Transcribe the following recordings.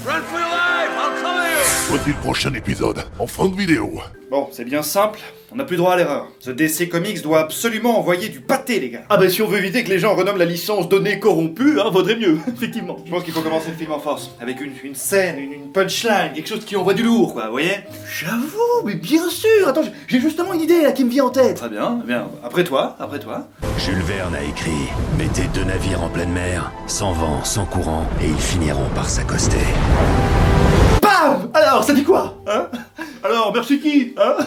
Run for your life, I'll cover you! Voici le prochain épisode, en fin de vidéo. Bon, c'est bien simple, on n'a plus droit à l'erreur. The DC Comics doit absolument envoyer du pâté, les gars. Ah bah si on veut éviter que les gens renomment la licence Données corrompues, vaudrait mieux, effectivement. Je pense qu'il faut commencer le film en force, avec une scène, une punchline, quelque chose qui envoie du lourd, quoi, vous voyez? J'avoue, mais bien sûr. Attends, j'ai justement une idée là qui me vient en tête. Très bien, après toi. Jules Verne a écrit « Mettez 2 navires en pleine mer, sans vent, sans courant, et ils finiront par s'accoster. » Bam. Alors, ça dit quoi, hein? Alors, merci qui, hein?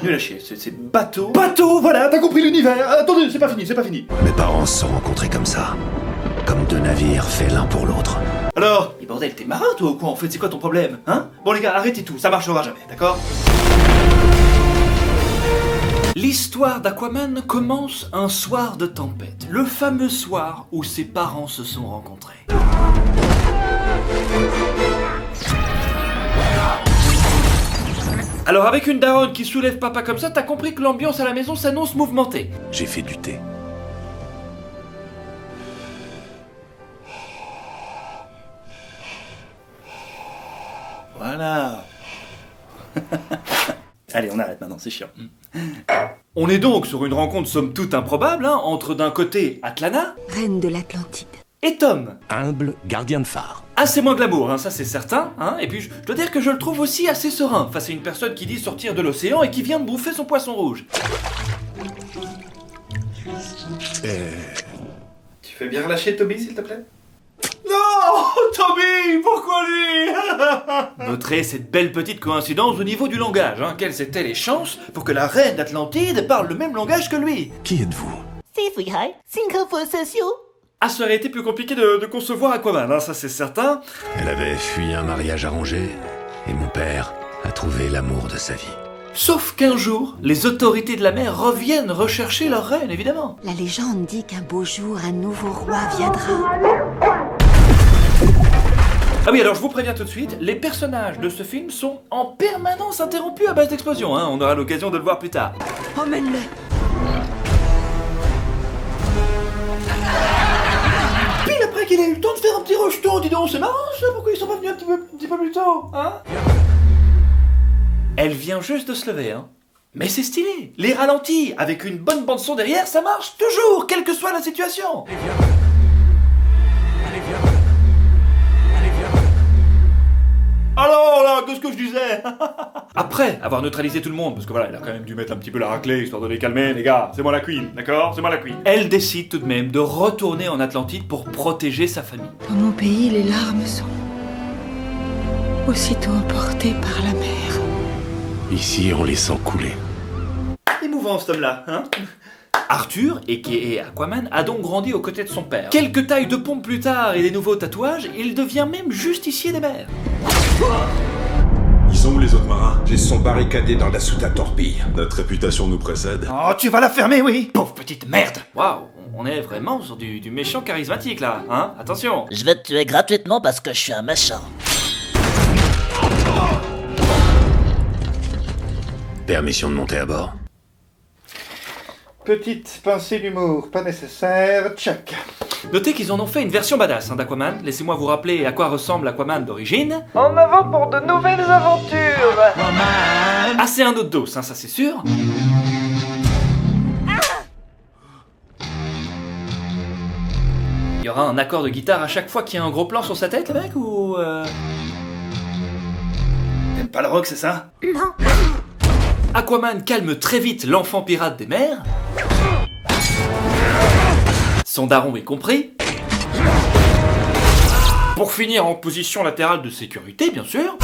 Nul à chier, c'est bateau. Bateau, voilà, t'as compris l'univers. Attendez, c'est pas fini. Mes parents se sont rencontrés comme ça, comme 2 navires faits l'un pour l'autre. Alors, Mais bordel, t'es marin toi ou quoi? En fait, c'est quoi ton problème, hein? Bon les gars, arrêtez tout, ça marchera jamais, d'accord? L'histoire d'Aquaman commence un soir de tempête, le fameux soir où ses parents se sont rencontrés. Alors avec une daronne qui soulève papa comme ça, t'as compris que l'ambiance à la maison s'annonce mouvementée. J'ai fait du thé. Voilà. Allez, on arrête maintenant, c'est chiant. On est donc sur une rencontre somme toute improbable, entre d'un côté Atlana Reine de l'Atlantide. et Tom. Humble gardien de phare. Assez moins glamour, ça c'est certain, et puis je dois dire que je le trouve aussi assez serein face à une personne qui dit sortir de l'océan et qui vient de bouffer son poisson rouge. Tu fais bien relâcher Toby, s'il te plaît? non, Tommy, pourquoi lui? Noterez cette belle petite coïncidence au niveau du langage, quelles étaient les chances pour que la reine d'Atlantide parle le même langage que lui? Qui êtes-vous? Ah, ça aurait été plus compliqué de concevoir Aquaman, ça c'est certain. Elle avait fui un mariage arrangé, et mon père a trouvé l'amour de sa vie. Sauf qu'un jour, les autorités de la mer reviennent rechercher leur reine, évidemment. La légende dit qu'un beau jour, un nouveau roi viendra. Ah oui, alors je vous préviens tout de suite, les personnages de ce film sont en permanence interrompus à base d'explosions, on aura l'occasion de le voir plus tard. Emmène-le. Pile après qu'il ait eu le temps de faire un petit rejeton, dis donc, c'est marrant ça, pourquoi ils sont pas venus un petit peu plus tôt, Elle vient juste de se lever, Mais c'est stylé. Les ralentis, avec une bonne bande-son derrière, ça marche toujours, quelle que soit la situation. Alors là, qu'est-ce que je disais? Après avoir neutralisé tout le monde, parce que voilà, il a quand même dû mettre un petit peu la raclée, histoire de les calmer, les gars, c'est moi la queen, d'accord? C'est moi la queen. Elle décide tout de même de retourner en Atlantide pour protéger sa famille. Dans mon pays, les larmes sont aussitôt emportées par la mer. Ici, on les sent couler. Émouvant cet homme-là, Arthur, a.k.a. Aquaman, a donc grandi aux côtés de son père. Quelques tailles de pompe plus tard et des nouveaux tatouages, il devient même justicier des mers. Ils sont où les autres marins? Ils sont barricadés dans la soute à torpille. Notre réputation nous précède. Oh, tu vas la fermer, oui. Pauvre petite merde. Waouh, on est vraiment sur du méchant charismatique là, attention. Je vais te tuer gratuitement parce que je suis un méchant. Permission de monter à bord? Petite pincée d'humour, pas nécessaire, check. Notez qu'ils en ont fait une version badass d'Aquaman. Laissez-moi vous rappeler à quoi ressemble Aquaman d'origine. En avant pour de nouvelles aventures. Ah, c'est un autre dos, ça c'est sûr. Il y aura un accord de guitare à chaque fois qu'il y a un gros plan sur sa tête, le mec, ou T'aimes pas le rock, c'est ça? Non. Aquaman calme très vite l'enfant pirate des mers. Son daron est compris. Pour finir en position latérale de sécurité, bien sûr.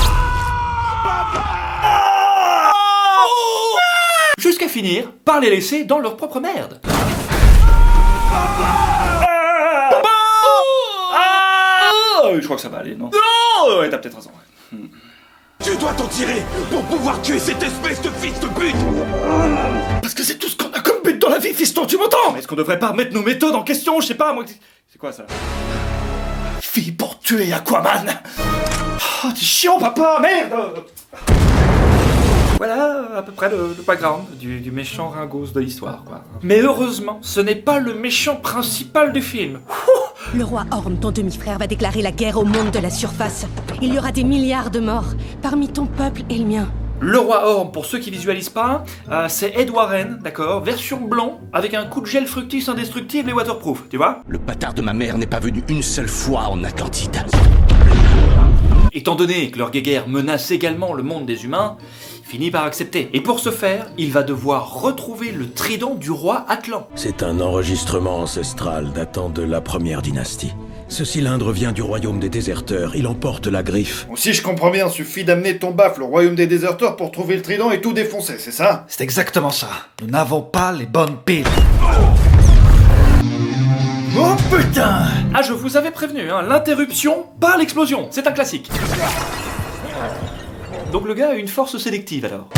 Jusqu'à finir par les laisser dans leur propre merde. Je crois que ça va aller, non? Non! Ouais, t'as peut-être raison. Tu dois t'en tirer pour pouvoir tuer cette espèce de fils de pute. Parce que c'est tout ce qu'on a comme but dans la vie, fiston, tu m'entends? Est-ce qu'on devrait pas remettre nos méthodes en question? Je sais pas, moi... C'est quoi ça? Fille pour tuer Aquaman! Oh, t'es chiant, papa, merde! Voilà à peu près le background du méchant ringos de l'histoire, quoi. Mais heureusement, ce n'est pas le méchant principal du film. Le roi Orm, ton demi-frère, va déclarer la guerre au monde de la surface. Il y aura des milliards de morts, parmi ton peuple et le mien. Le roi Orm, pour ceux qui visualisent pas, c'est Ed Warren, d'accord, version blanc, avec un coup de gel fructis indestructible et waterproof, tu vois? Le bâtard de ma mère n'est pas venu une seule fois en Atlantide. Étant donné que leur guéguerre menace également le monde des humains, il finit par accepter. Et pour ce faire, il va devoir retrouver le trident du roi Atlan. C'est un enregistrement ancestral datant de la première dynastie. Ce cylindre vient du royaume des déserteurs, il emporte la griffe. Bon, si je comprends bien, suffit d'amener ton baffle au royaume des déserteurs pour trouver le trident et tout défoncer, c'est ça? C'est exactement ça. Nous n'avons pas les bonnes piles. Oh putain! Ah, je vous avais prévenu, hein, l'interruption par l'explosion, c'est un classique. Donc le gars a une force sélective alors.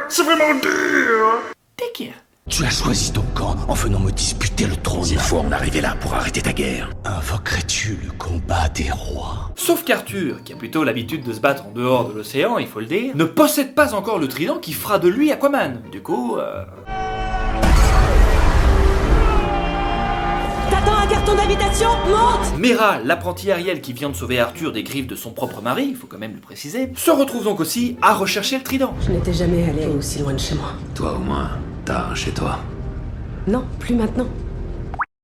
C'est vraiment dur! Take care. Tu as choisi ton camp en venant me disputer le trône. Il faut en arriver là pour arrêter ta guerre. Invoquerais-tu le combat des rois? Sauf qu'Arthur, qui a plutôt l'habitude de se battre en dehors de l'océan, il faut le dire, ne possède pas encore le trident qui fera de lui Aquaman. Du coup, T'attends à garde ton habitation, monte! Mera, l'apprenti Ariel qui vient de sauver Arthur des griffes de son propre mari, il faut quand même le préciser, se retrouve donc aussi à rechercher le trident. Je n'étais jamais allée aussi loin de chez moi. Toi au moins, t'as un chez toi. Non, plus maintenant.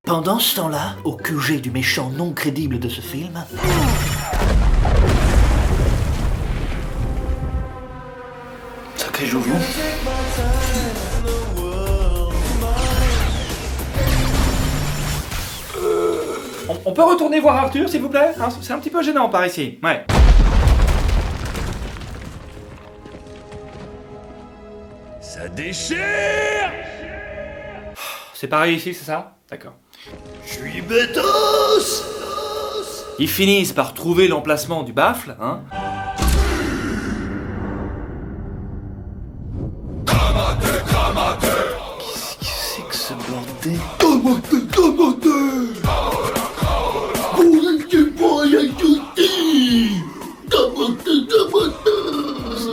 Pendant ce temps-là, au QG du méchant non crédible de ce film... Sacré Jovion. On peut retourner voir Arthur, s'il vous plaît, hein, c'est un petit peu gênant par ici, ouais. Ça déchire! C'est pareil ici, c'est ça? D'accord. Je suis bétos! Ils finissent par trouver l'emplacement du baffle, hein. Qu'est-ce que c'est que ce bordel?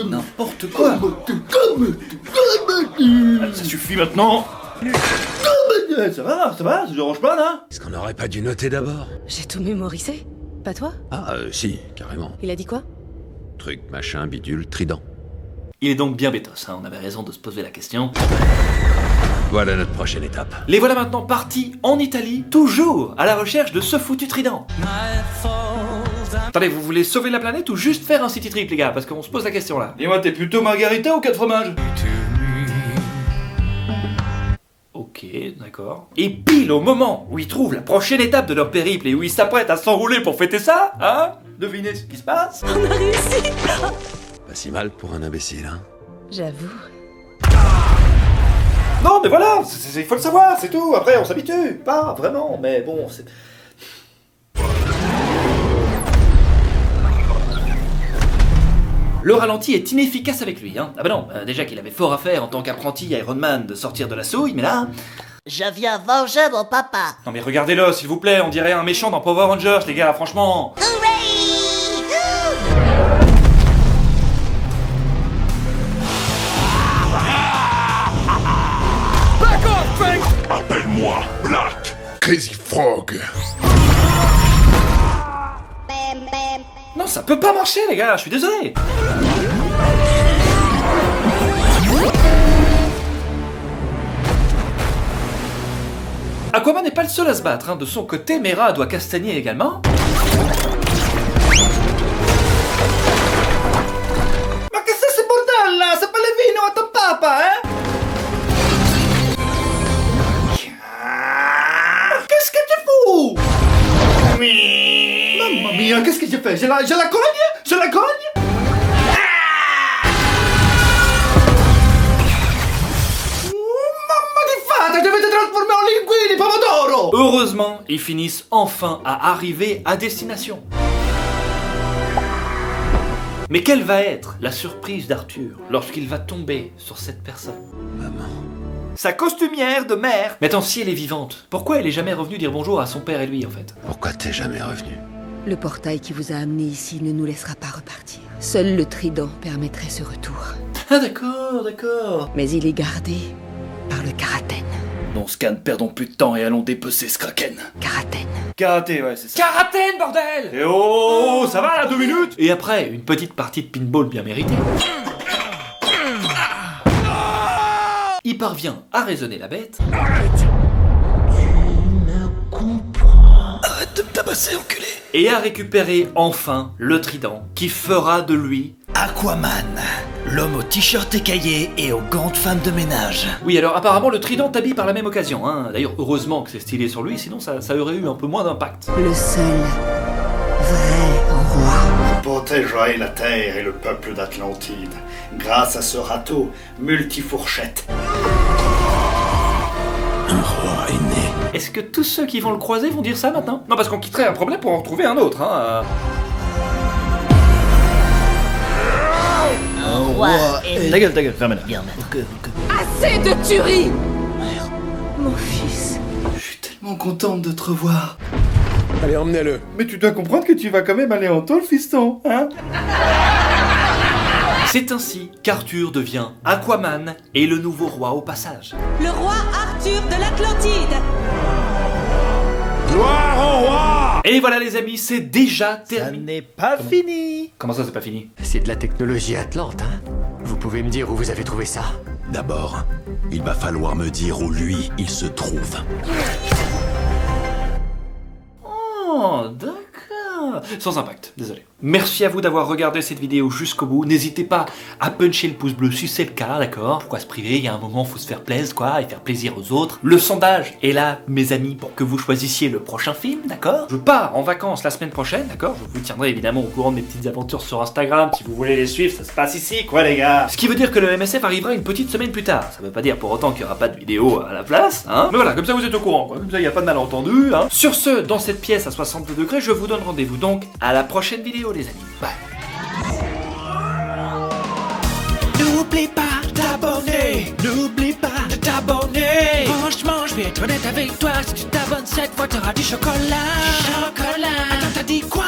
N'importe quoi. Ça suffit maintenant. Ça va, ça dérange pas là? Est-ce qu'on n'aurait pas dû noter d'abord? J'ai tout mémorisé. Pas toi? Ah, si, carrément. Il a dit quoi? Truc, machin, bidule, trident. Il est donc bien bétos, hein, on avait raison de se poser la question. Voilà notre prochaine étape. Les voilà maintenant partis en Italie, toujours à la recherche de ce foutu trident. Attendez, vous voulez sauver la planète ou juste faire un city trip, les gars? Parce qu'on se pose la question là. Dis-moi, t'es plutôt margarita ou 4 fromages? Ok, d'accord. Et pile au moment où ils trouvent la prochaine étape de leur périple et où ils s'apprêtent à s'enrouler pour fêter ça, hein? Devinez ce qui se passe? On a réussi! Pas si mal pour un imbécile, hein? J'avoue. Non, mais voilà, il faut le savoir, c'est tout. Après, on s'habitue. Pas vraiment, mais bon, c'est... Le ralenti est inefficace avec lui, hein. Ah bah non, déjà qu'il avait fort à faire en tant qu'apprenti Iron Man de sortir de la souille, mais là... Je viens venger mon papa. Non mais regardez-le, s'il vous plaît, on dirait un méchant dans Power Rangers, les gars, franchement. Appelle-moi Black Crazy Frog. Non, ça peut pas marcher, les gars, je suis désolé. Aquaman n'est pas le seul à se battre, hein. De son côté, Mera doit castagner également. Ma che c'est ce bordel là? C'est pas le vino à ton papa, hein? Qu'est-ce que tu fous? Mamma mia, qu'est-ce que j'ai fait? Je la cogne? Je la cogne? Mamma che fate? Dovete trasformare en linguini, pomodoro! Heureusement, ils finissent enfin à arriver à destination. Mais quelle va être la surprise d'Arthur lorsqu'il va tomber sur cette personne? Maman. Sa costumière de mère. Mais attends, si elle est vivante, pourquoi elle est jamais revenue dire bonjour à son père et lui en fait? Pourquoi t'es jamais revenu? Le portail qui vous a amené ici ne nous laissera pas repartir. Seul le trident permettrait ce retour. Ah d'accord, d'accord. Mais il est gardé par le Karaten. Non, Scan, perdons plus de temps et allons dépecer ce kraken. Karaten. Karaté, ouais, c'est ça. Karaten, bordel! Et oh, ça va là, 2 minutes? Et après, une petite partie de pinball bien méritée. Il parvient à raisonner la bête. Arrête de me tabasser, enculé! Et à récupérer enfin le trident qui fera de lui... Aquaman, l'homme au t-shirt écaillé et aux gants de femme de ménage. Oui, alors apparemment le trident t'habille par la même occasion, hein. D'ailleurs, heureusement que c'est stylé sur lui, sinon ça aurait eu un peu moins d'impact. Le seul vrai roi. Je protégerai la Terre et le peuple d'Atlantide grâce à ce râteau multifourchette. Un roi est né. Est-ce que tous ceux qui vont le croiser vont dire ça maintenant? Non, parce qu'on quitterait un problème pour en retrouver un autre, hein. Un roi est... Ta gueule, fermez-la. Bien, Assez de tuerie! Merde, mon fils. Je suis tellement contente de te revoir. Allez, emmenez-le. Mais tu dois comprendre que tu vas quand même aller en tôle, fiston, hein? C'est ainsi qu'Arthur devient Aquaman et le nouveau roi au passage. Le roi Arthur de l'Atlantide! Gloire au roi! Et voilà les amis, c'est déjà terminé. Ça n'est pas fini. Comment ça, c'est pas fini? C'est de la technologie Atlante, hein? Vous pouvez me dire où vous avez trouvé ça? D'abord, il va falloir me dire où lui, il se trouve. Oh, d'accord. Sans impact, désolé. Merci à vous d'avoir regardé cette vidéo jusqu'au bout. N'hésitez pas à puncher le pouce bleu si c'est le cas, d'accord? Pourquoi se priver? Il y a un moment, faut se faire plaisir, quoi, et faire plaisir aux autres. Le sondage est là, mes amis, pour que vous choisissiez le prochain film, d'accord? Je pars en vacances la semaine prochaine, d'accord? Je vous tiendrai évidemment au courant de mes petites aventures sur Instagram. Si vous voulez les suivre, ça se passe ici, quoi, les gars? Ce qui veut dire que le MSF arrivera une petite semaine plus tard. Ça veut pas dire pour autant qu'il y aura pas de vidéo à la place, hein? Mais voilà, comme ça vous êtes au courant, quoi. Comme ça, il n'y a pas de malentendu, hein? Sur ce, dans cette pièce à 62 degrés, je vous donne rendez-vous donc à la prochaine vidéo, les amis. Bye. N'oublie pas d'abonner. N'oublie pas de t'abonner. Franchement, je vais être honnête avec toi. Si tu t'abonnes cette fois, t'auras du chocolat. Attends, t'as dit quoi?